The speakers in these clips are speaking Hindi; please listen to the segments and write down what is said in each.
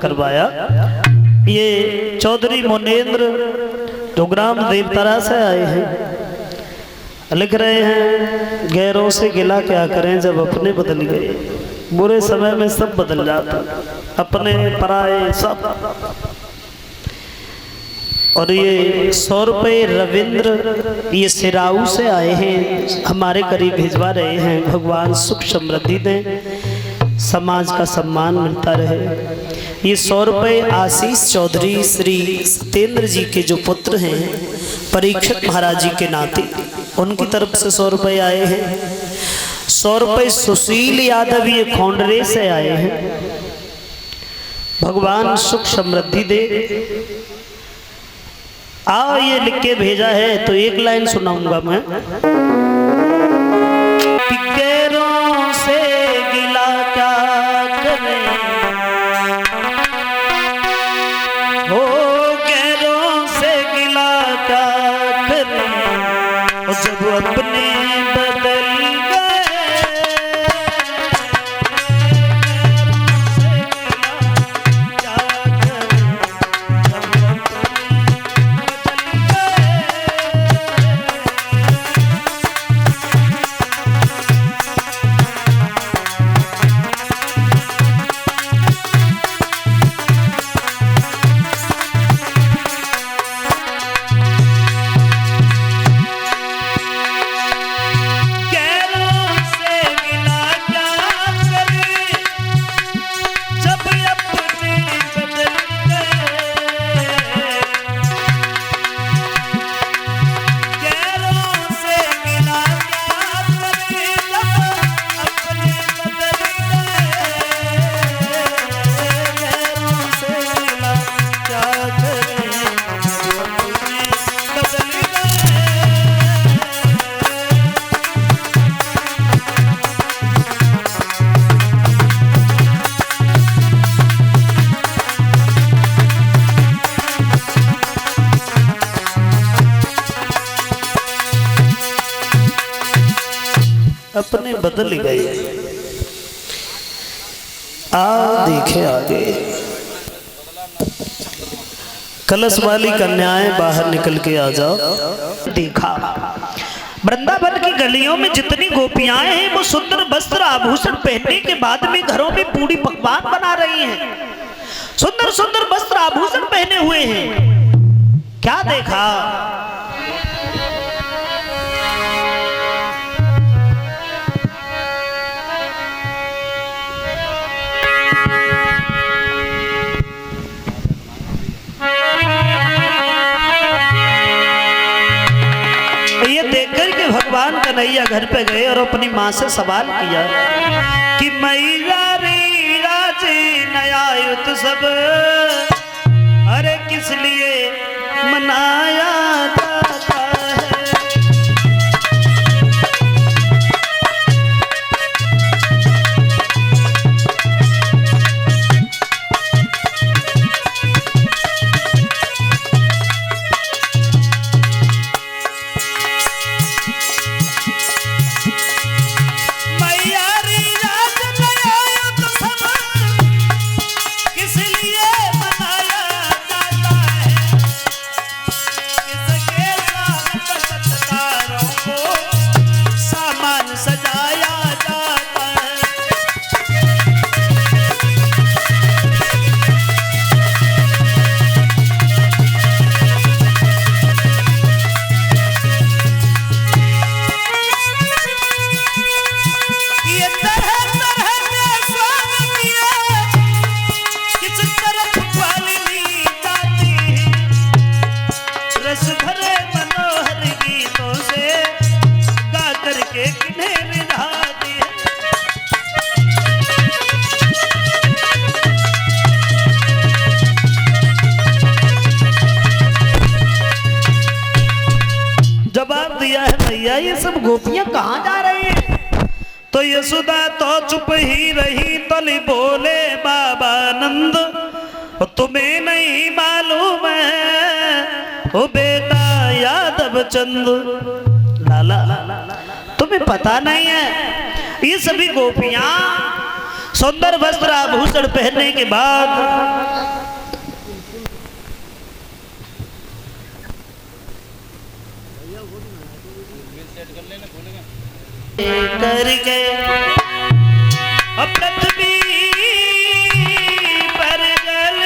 करवाया। ये चौधरी मोनेन्द्र जो ग्राम देवतारा से आए हैं, लिख रहे हैं गैरों से गिला क्या करें जब अपने बदल गए। बुरे समय में सब बदल जाता, अपने पराए सब। और ये 100 रुपये रविंद्र ये सिराऊ से आए हैं, हमारे करीब भिजवा रहे हैं। भगवान सुख समृद्धि दें, समाज का सम्मान मिलता रहे। ये 100 रुपये आशीष चौधरी श्री सत्येंद्र जी के जो पुत्र हैं परीक्षित महाराज जी के नाते, उनकी तरफ से 100 रुपये आए हैं। 100 रुपये सुशील यादव ये खोंडरे से आए हैं। भगवान सुख समृद्धि दे। आओ ये लिख के भेजा है तो एक लाइन सुनाऊंगा मैं। गैरों से गिला क्या करें, हो गैरों से गिला क्या करें, और जब अपने बदल अपने बदल गए। आ देखे आगे कलश वाली कन्याएं बाहर निकल के आ जाओ। देखा वृंदावन की गलियों में जितनी गोपियां हैं वो सुंदर वस्त्र आभूषण पहनने के बाद में घरों में पूरी पकवान बना रही हैं। सुंदर सुंदर वस्त्र आभूषण पहने हुए हैं। क्या देखा, ये देखकर के भगवान कन्हैया घर पे गए और अपनी माँ से सवाल किया कि मैया री राजी नया युद्ध सब अरे किस लिए मनाया जाता है। जवाब दिया है भैया ये सब गोपियां कहाँ जा रही हैं। तो यशोदा तो चुप ही रही, तली बोले बाबा नंद तुम्हें नहीं मालूम है ओ बेटा यादव चंद, लाला तुम्हें पता नहीं है ये सभी गोपियां सुंदर वस्त्र आभूषण पहनने के बाद करके पृथ्वी पर जल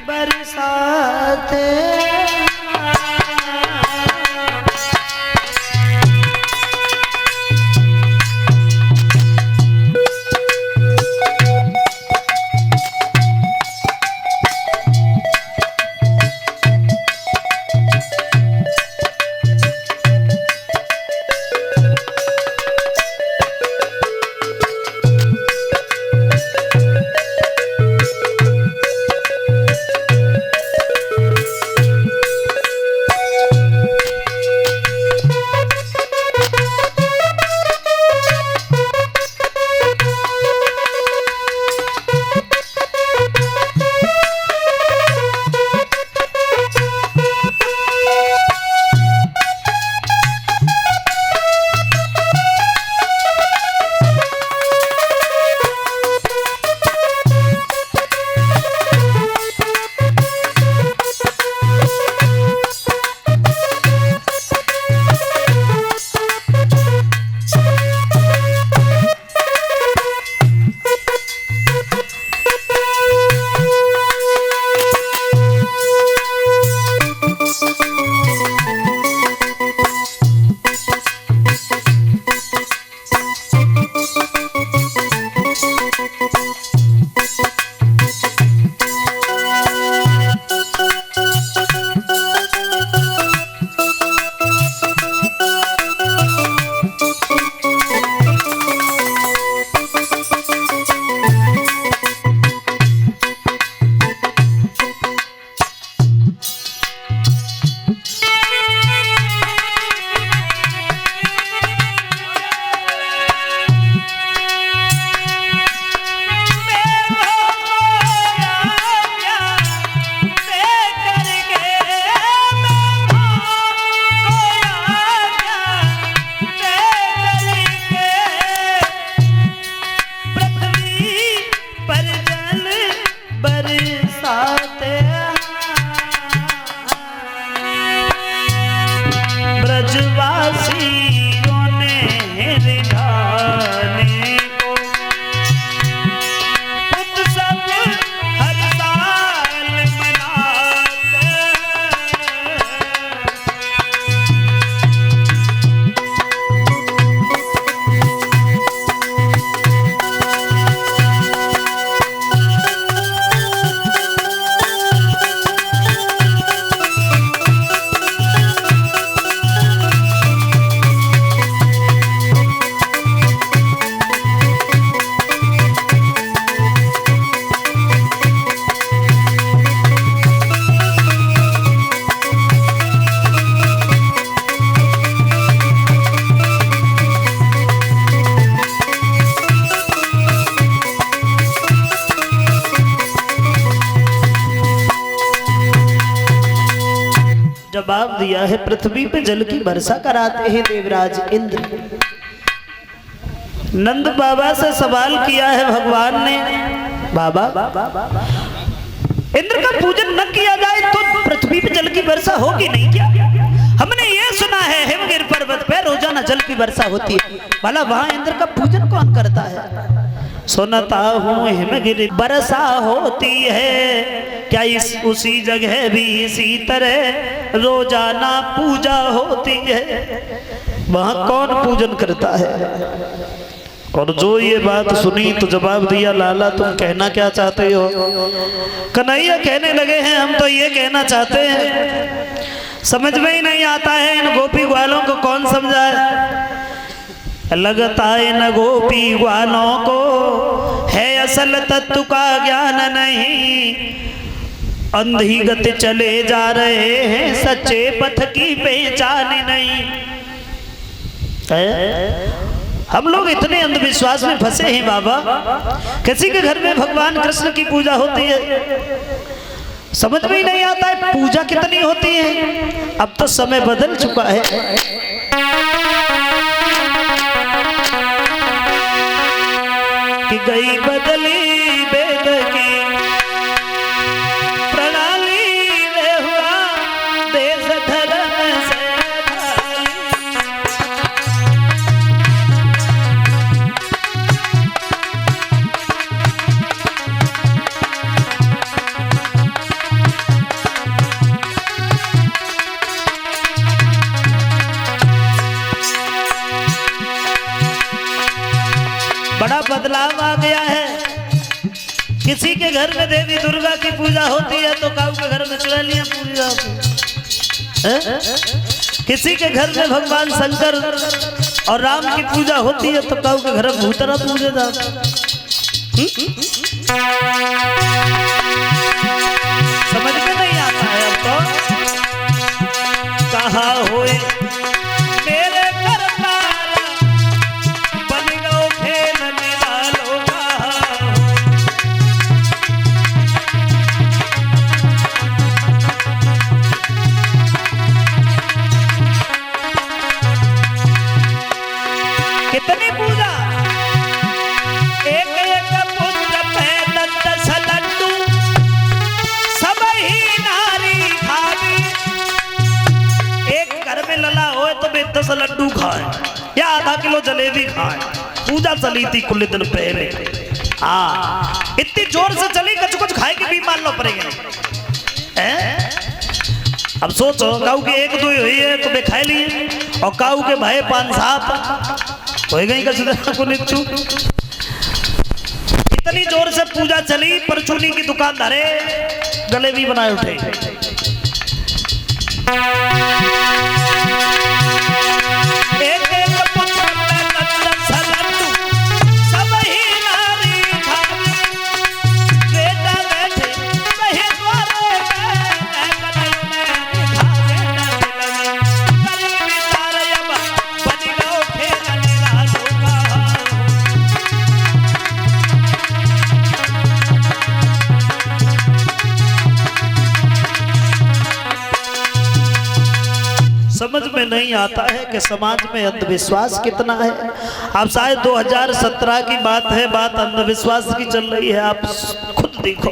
बरसाते जवाब दिया है, पृथ्वी पे जल की वर्षा कराते हैं देवराज इंद्र। नंद बाबा से सवाल किया है भगवान ने, बाबा इंद्र का पूजन न किया जाए तो पृथ्वी पे जल की वर्षा होगी नहीं क्या? हमने ये सुना है हिमगिर पर्वत पे रोजाना जल की वर्षा होती है, भला वहां इंद्र का पूजन कौन करता है? सुनता हूँ हिमगिर वर्षा होती है, क्या इस उसी जगह भी इसी तरह रोजाना पूजा होती है? वहां कौन पूजन करता है? और जो ये बात सुनी तो जवाब दिया, लाला तुम कहना क्या चाहते हो? कन्हैया कहने लगे हैं, हम तो ये कहना चाहते हैं, समझ में ही नहीं आता है इन गोपी ग्वालों को कौन समझाए। लगता है न गोपी ग्वालों को है असल तत्व का ज्ञान नहीं, अंधी गति चले जा रहे हैं, सच्चे पथ की पहचान नहीं। हम लोग इतने अंधविश्वास में फंसे हैं बाबा, किसी के घर में भगवान कृष्ण की पूजा होती है, समझ में ही नहीं आता है पूजा कितनी होती है। अब तो समय बदल चुका है, कि गई बदली वेद की प्रणाली, वे हुआ देश धर्म से बदलाव आ गया है। किसी के घर में देवी दुर्गा की पूजा होती है तो काऊ के घर में चुड़ैलियां पूजा होती है। किसी के घर में भगवान शंकर और राम की पूजा होती है तो काऊ के घर में भूतरा पूजे जाते। समझ में नहीं आता है अब तो। कहा होए मेरे घर तारा बन गओ खेल निरालो कितनी पूजा एक एक पुत्र पे दंत सलड्डू सब ही नारी खावे। एक घर में लला होए तो 10 लड्डू खाए या आधा किलो जलेबी खाए। पूजा चली थी कुछ दिन पहले। हाँ इतनी जोर से चली कुछ कुछ खाए कि बीमार लो पड़ेंगे। अब सोचो काऊ के 1-2 हुई है तो बे खाए लिए और काऊ के भाई 5-7 हो गई को निच्चू। इतनी जोर से पूजा चली परचूनी की दुकान धरे गले भी बनाए उठे। एक एक पुत्र में दंत सलड्डू सब ही नारी खावे। बेटा बैठे कहीं द्वारे गरीबी तारे अब बन गओ खेल निरालो का। समझ में नहीं आता है कि समाज में अंधविश्वास कितना है। आप शायद 2017 की बात है, बात अंधविश्वास की चल रही है। आप खुद देखो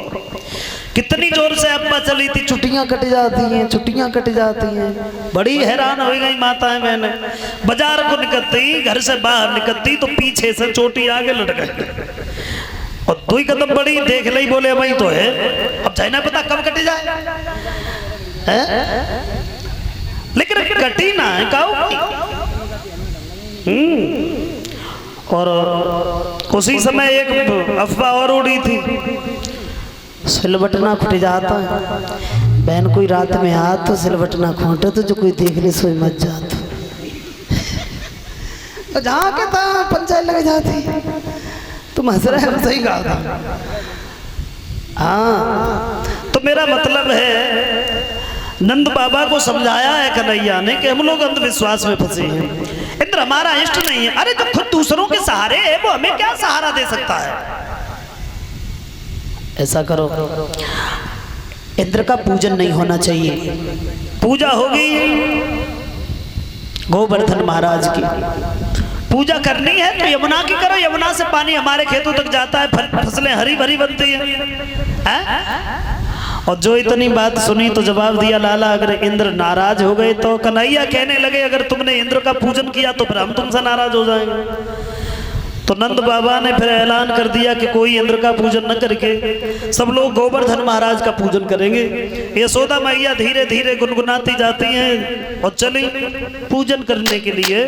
कितनी जोर से अब्बा चली थी, छुट्टियां कट जाती हैं, छुट्टियां कट जाती हैं। बड़ी हैरान हो गई माताएं मैंने। बाजार को निकलती, घर से बाहर निकलती तो पीछे से चोटी आगे लटक गई और 2 कदम बड़ी देख ली, बोले वही तो है। अब चाहे ना पता कब कट जाए है? लेकिन कटी ना है काऊ। और उसी समय एक अफवाह और उड़ी थी, सिलबटना फट जाता है बहन कोई रात में आ तो सिलबटना खोटे तो जो कोई देख ले सोई मत जाता। तो जहाँ के था पंचायत लग जाती। तुम हंस रहे हो, सही कहा था। हाँ तो मेरा मतलब है नंद बाबा को समझाया है कन्हैया ने कि हम लोग अंधविश्वास में फंसे हैं। इंद्र हमारा इष्ट नहीं है। अरे जो खुद दूसरों के सहारे है वो हमें क्या सहारा दे सकता है। ऐसा करो, इंद्र का पूजन नहीं होना चाहिए। पूजा होगी गोवर्धन महाराज की। पूजा करनी है तो यमुना की करो। यमुना से पानी हमारे खेतों तक जाता है, फसलें हरी भरी बनती हैं। और जो इतनी बात सुनी तो जवाब दिया लाला अगर इंद्र नाराज हो गए तो कन्हैया कहने लगे अगर तुमने इंद्र का पूजन किया तो फिर हम तुमसे नाराज हो जाएंगे। तो नंद बाबा ने फिर ऐलान कर दिया कि कोई इंद्र का पूजन न करके सब लोग गोवर्धन महाराज का पूजन करेंगे। यशोदा मैया धीरे धीरे गुनगुनाती जाती हैं और चली पूजन करने के लिए।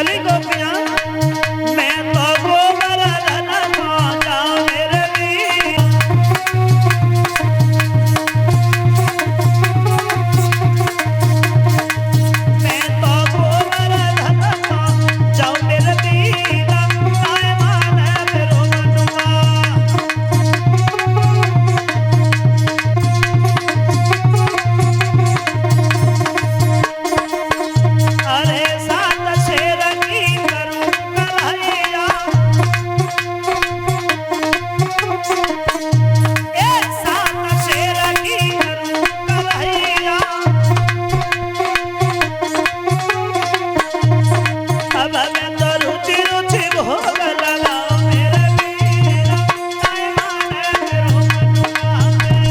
चली गोपियां मैं तो गोवर्धन माता मेरे वीर मैं तो गोवर्धन माता जाओ मेरे वीर आए माने मेरो मनुआ अरे सात शेर की करूं करहैया ए सात शेर की करूं करहैया अब मैं तो रुचि रुचि भोग लगाऊं मेरे वीर आए माने मेरो मनुआ मेरा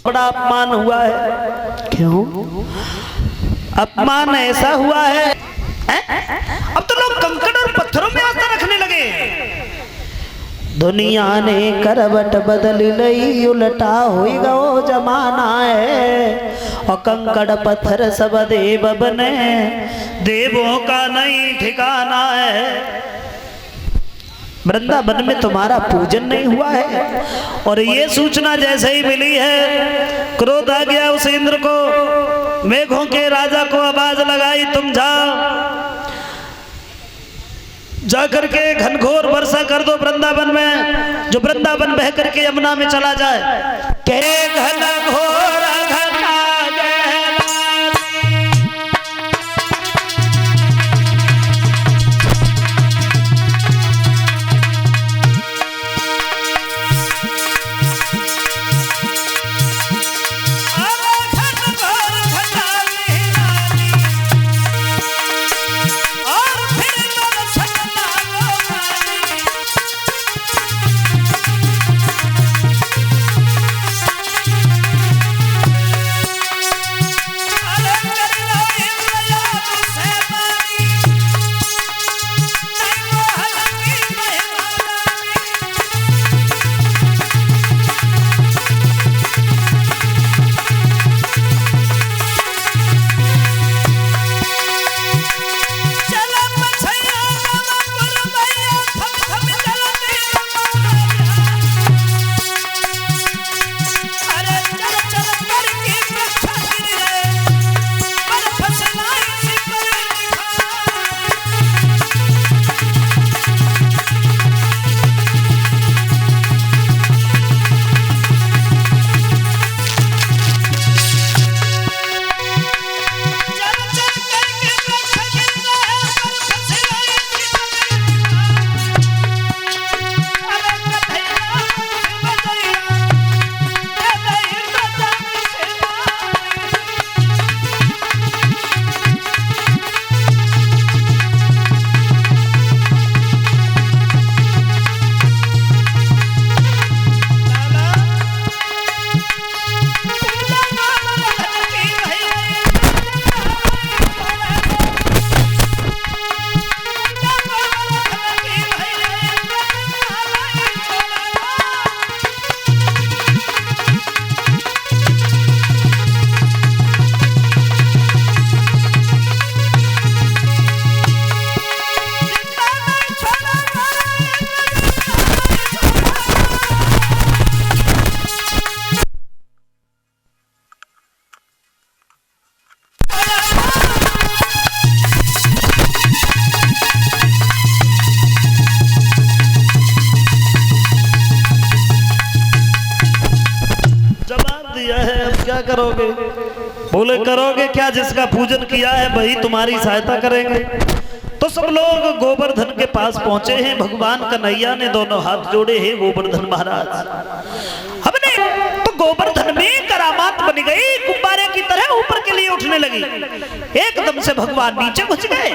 बड़ा अपमान हुआ है। क्यों अपमान ऐसा हुआ है, अब तो लोग कंकड़ और पत्थरों में आस्था रखने लगे। दुनिया ने करवट बदल लई, उल्टा हुई गो जमाना है। और कंकड़ पत्थर सब देव बने, देवों का नहीं ठिकाना है। वृंदावन में तुम्हारा पूजन नहीं हुआ है, और ये सूचना जैसे ही मिली है, क्रोध आ गया उस इंद्र को। मेघों के राजा को आवाज लगाई, तुम जाकर के घनघोर वर्षा कर दो वृंदावन में, जो वृंदावन बह करके यमुना में चला जाए। कहे घनघोर करोगे? बोले करोगे क्या, जिसका पूजन किया है वही तुम्हारी सहायता करेंगे। तो सब लोग गोवर्धन के पास पहुंचे हैं। भगवान कन्हैया ने दोनों हाथ जोड़े हैं, गोवर्धन महाराज हमने तो गोवर्धन में करामात बन गई, गुब्बारे की तरह ऊपर के लिए उठने लगी। एकदम से भगवान नीचे घुस गए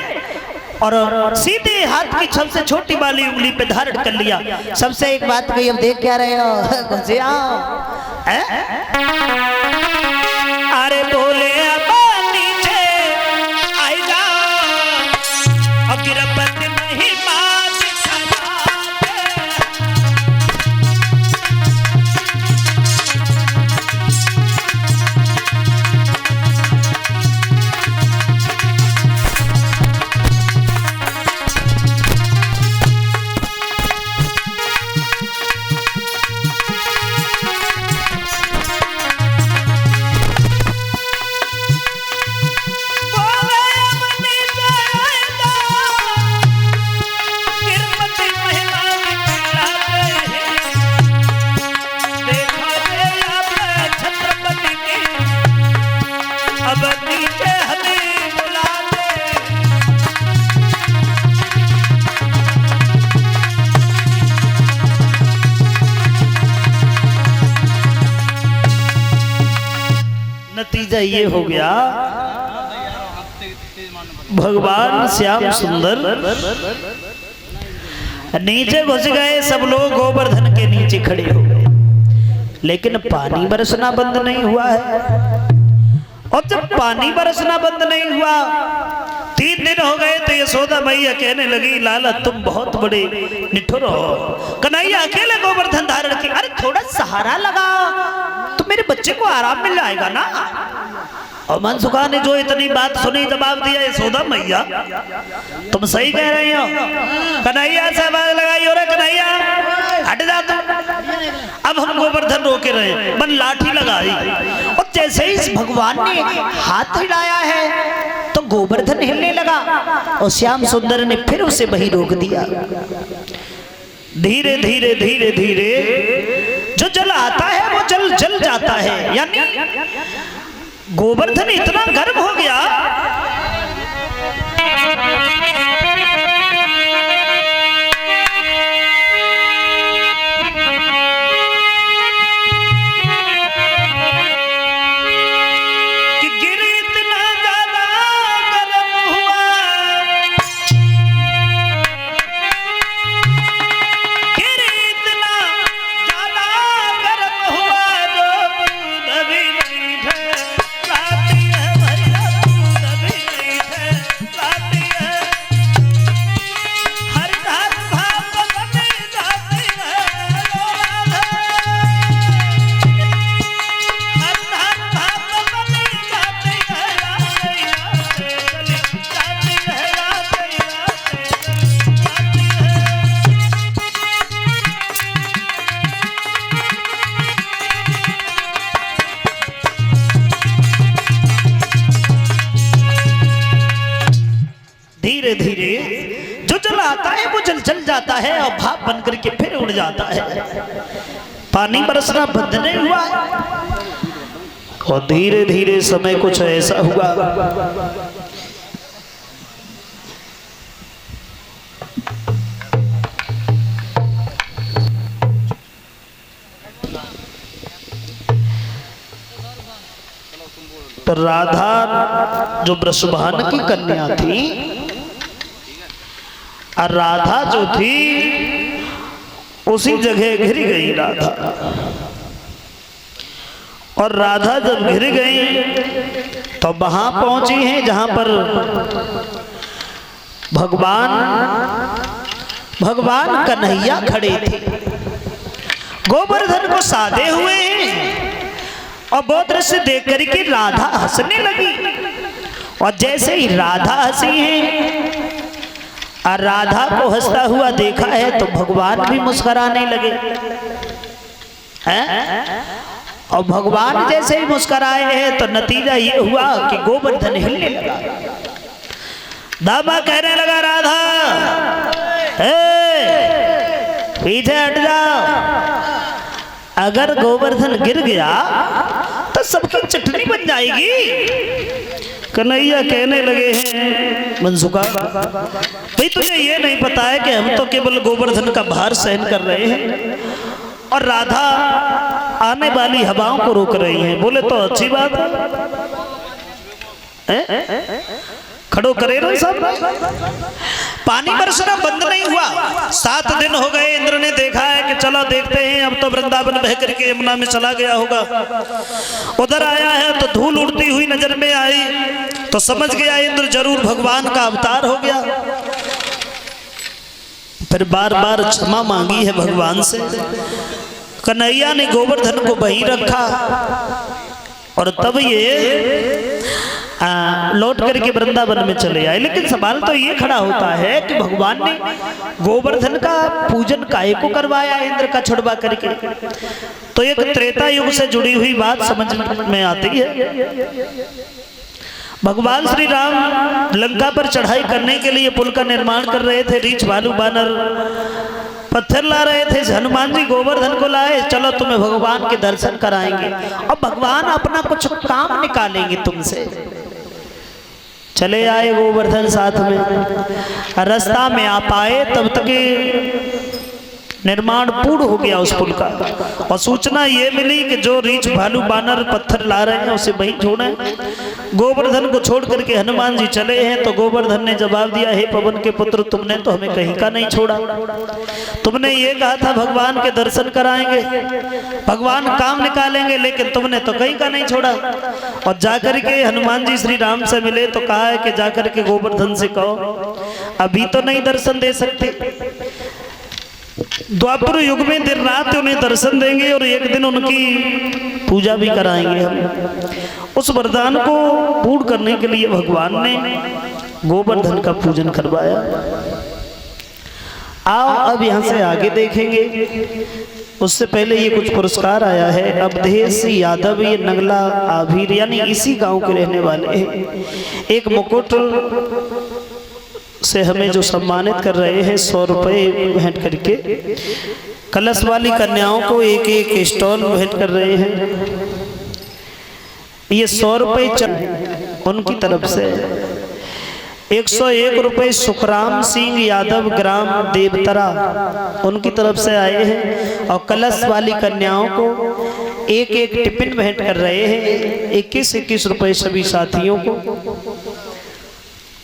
और सीधे हाथ की सबसे छोटी वाली उंगली पे धारण कर लिया। सबसे एक बात कही, अब देख क्या रहे हो? घुसे आओ। अरे बोले अब नीचे आई जाओ, अब गिरपति महिमा नतीजा ये हो गया, भगवान श्याम सुंदर नीचे घुस गए। सब लोग गोवर्धन के नीचे खड़े हो गए, लेकिन पानी बरसना बंद नहीं हुआ है। और जब पानी बरसना बंद नहीं हुआ, 3 दिन हो गए, तो यशोदा मैया कहने लगी लाला तुम बहुत बड़े निठुर हो। कन्हैया अकेले गोवर्धन धारण की, अरे थोड़ा सहारा लगा तो मेरे बच्चे को आराम मिल जाएगा ना। और मनसुखा ने जो इतनी बात सुनी, जवाब दिया यशोदा मैया तुम सही कह रही हो। कन्हैया से आवाज लगाई, और कन्हैया हट जा तुम। अब हम गोवर्धन रोके रहे, मन लाठी लगाई, और जैसे ही भगवान ने हाथ हिलाया है तो गोवर्धन हिलने लगा, और श्याम सुंदर ने फिर उसे वही रोक दिया। धीरे धीरे धीरे धीरे जो जल आता है वो जल जल जाता है, यानी गोवर्धन इतना गर्म हो गया कि गिर इतना ज्यादा गर्म हुआ, गिर इतना ज्यादा गर्म हुआ, दूध भी नहीं ठहराती है भैया, दूध भी नहीं ठहराती है। हर धार भाप बन जाती है राधा, हर धार भाप बन जाती है राधे, चली जाती है राधे, चली जाती है। धीरे धीरे जो जल आता है वो जल जल जाता है, और भाप बन करके फिर उड़ जाता है। पानी बरसना बंद नहीं हुआ है। और धीरे धीरे समय कुछ ऐसा हुआ, तो राधा जो वृषभान की कन्या थी, और राधा जो थी उसी जगह घिर गई राधा। और राधा जब घिर गई तो वहां पहुंची हैं जहां पर भगवान कन्हैया खड़े थे, गोवर्धन को साधे हुए हैं। और वो दृश्य देख करके राधा हंसने लगी, और जैसे ही राधा हंसी है और राधा को हंसता हुआ देखा है तो भगवान भी मुस्कुराने लगे हैं। और भगवान जैसे ही मुस्कुराए हैं तो नतीजा ये हुआ कि गोवर्धन हिलने लगा। दामा कहने लगा राधा पीछे हट जाओ, अगर गोवर्धन गिर गया तो सबकी चटनी बन जाएगी। कन्हैया कहने लगे हैं मनसुखा, भाई तुझे ये नहीं पता है कि हम तो केवल गोवर्धन का भार सहन कर रहे हैं और राधा आने वाली हवाओं को रोक रही है। बोले तो अच्छी बात है, खड़ो करे ना सब। पानी बरसना बंद नहीं हुआ। 7 दिन हो गए, इंद्र ने देखा है कि चलो देखते हैं, अब तो वृंदावन बह करके यमुना में चला गया होगा। उधर आया है तो धूल उड़ती हुई नजर में आई तो समझ गया इंद्र जरूर भगवान का अवतार हो गया। फिर बार बार क्षमा मांगी है भगवान से। कन्हैया ने गोवर्धन को वहीं रखा और तब ये लौट करके वृंदावन में चले आए। लेकिन सवाल तो ये खड़ा होता है कि भगवान ने गोवर्धन का पूजन काहे को करवाया इंद्र का छुड़वा करके? तो एक त्रेता युग से जुड़ी हुई बात समझ में आती है। भगवान श्री राम लंका पर चढ़ाई करने के लिए पुल का निर्माण कर रहे थे। रीछ भालू बानर पत्थर ला रहे थे। हनुमान जी गोवर्धन को लाए, चलो तुम्हें भगवान के दर्शन कराएंगे। अब भगवान अपना कुछ काम निकालेंगे तुमसे। चले आए गोवर्धन साथ में। रास्ता में आ पाए तब तक निर्माण पूर्ण हो गया उस पुल का और सूचना ये मिली कि जो रीछ भालू बानर पत्थर ला रहे हैं उसे वहीं छोड़े। गोवर्धन को छोड़ करके हनुमान जी चले हैं तो गोवर्धन ने जवाब दिया, हे पवन के पुत्र, तुमने तो हमें कहीं का नहीं छोड़ा। तुमने ये कहा था भगवान के दर्शन कराएंगे, भगवान काम निकालेंगे, लेकिन तुमने तो कहीं का नहीं छोड़ा। और जाकर के हनुमान जी श्री राम से मिले तो कहा है कि जाकर के गोवर्धन से कहो अभी तो नहीं दर्शन दे सकते, द्वापर युग में दिन रात उन्हें दर्शन देंगे और एक दिन उनकी पूजा भी कराएंगे हम। उस वरदान को पूर्ण करने के लिए भगवान ने गोवर्धन का पूजन करवाया। आओ अब यहाँ से आगे देखेंगे। उससे पहले ये कुछ पुरस्कार आया है। अवधेश यादव, ये नगला आभीर यानी इसी गांव के रहने वाले हैं। एक मुकुट से हमें जो सम्मानित कर रहे हैं 100 रुपये भेंट करके। कलश वाली कन्याओं को एक एक स्टॉल भेंट कर रहे हैं। ये 100 रुपये उनकी तरफ से। 101 रुपये सुखराम सिंह यादव ग्राम देवतरा उनकी तरफ से आए हैं। और कलश वाली कन्याओं को एक एक टिफिन भेंट कर रहे हैं। 21-21 रुपये सभी साथियों को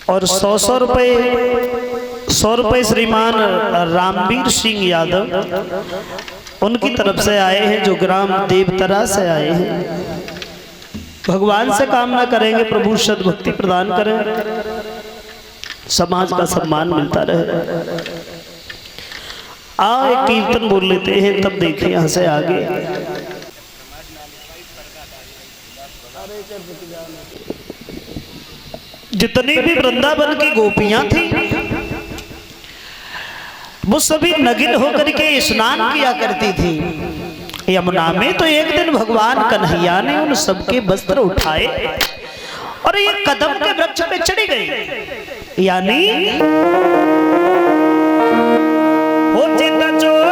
और 100 रुपये श्रीमान रामवीर सिंह यादव उनकी तरफ से आए हैं जो ग्राम देवतरा से आए हैं। भगवान से कामना करेंगे प्रभु सद्भक्ति प्रदान करें, समाज का सम्मान मिलता रहे। आओ एक कीर्तन बोल लेते हैं तब देखें यहाँ से आगे। जितनी भी वृंदावन की गोपियां थी वो सभी नगिन होकर के स्नान किया करती थी यमुना में। तो एक दिन भगवान कन्हैया ने उन सबके वस्त्र उठाए और ये कदम के वृक्ष पे चढ़ी गई। यानी वो चित चोर